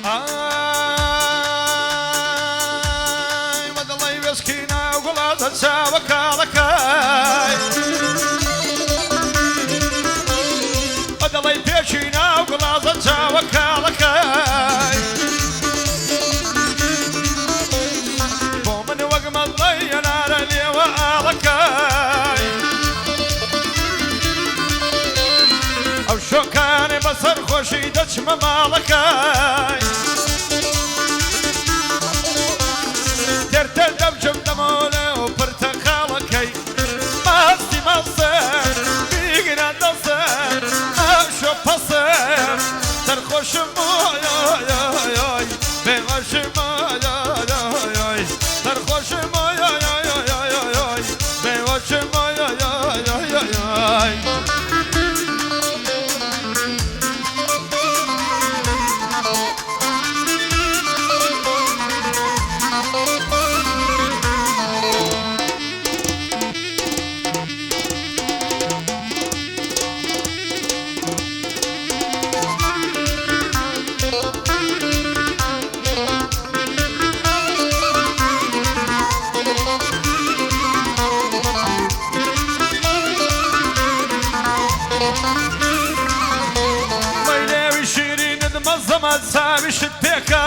آی ودڵی وێسکینە و گوڵازە چاوە کاڵەکەی ودڵی پێچینە و گوڵازە چاوە کاڵەکەی بۆ من وەک مەڵەی هەنارە لێوە ئاڵەکەی ئەو شۆکانێ بەسەر خۆشی دەچمە ماڵەکەی دەرتە دەمچم دەمۆنە و پرتەقاڵەکەی ماستی مەسەر بیگرە دەسەر ئەو شۆ پەسەر سەرخۆشم ئۆی بێوەشم ئۆی سەرخۆشم ئۆی بێوەشم ئۆی زمان ساویشت پێکە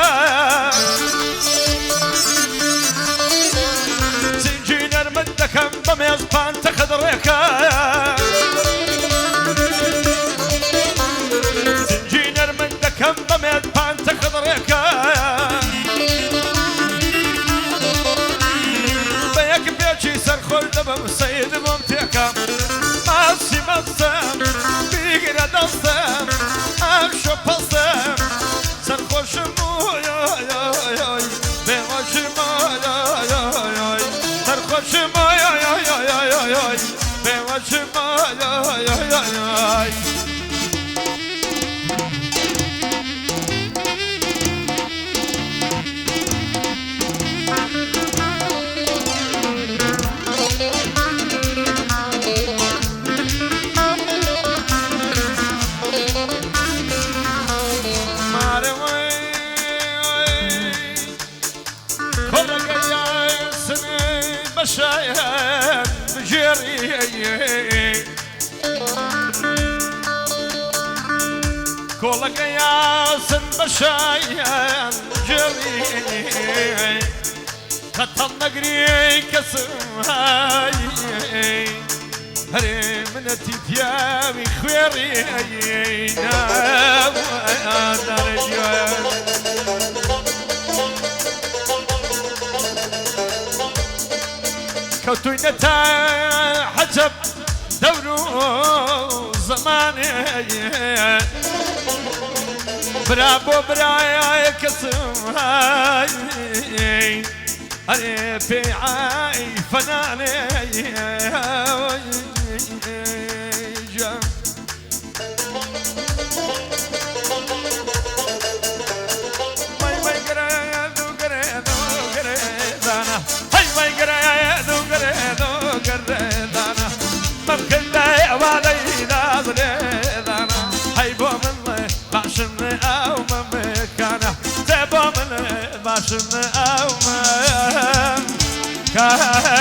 زنجی نەرمت دەکەم بە مێزبان تەقەدڕێکە زنجی نەرمت دەکەم بە مێزبان تەقەدڕێکە بە یەک پێچی سەرخۆش دەبم سەید بۆم تێکە ماسی مەستم بیگرە دەستم ئەم شۆ پەستم سەرخۆشم بێوەشم سەرخۆشم بێوەشم بشاير بجري كلك ياسن بشاير بجري قتل نقري كسم هاي هري من تيامي خويري نام انا رجال كوتوينة حجب دورو زماني برابو برايا كسم هاي هاي بيعاي فناني ممكن لا يعوالي نازلينا هاي بومن باشن او ممكانا زي بومن باشن او ممكانا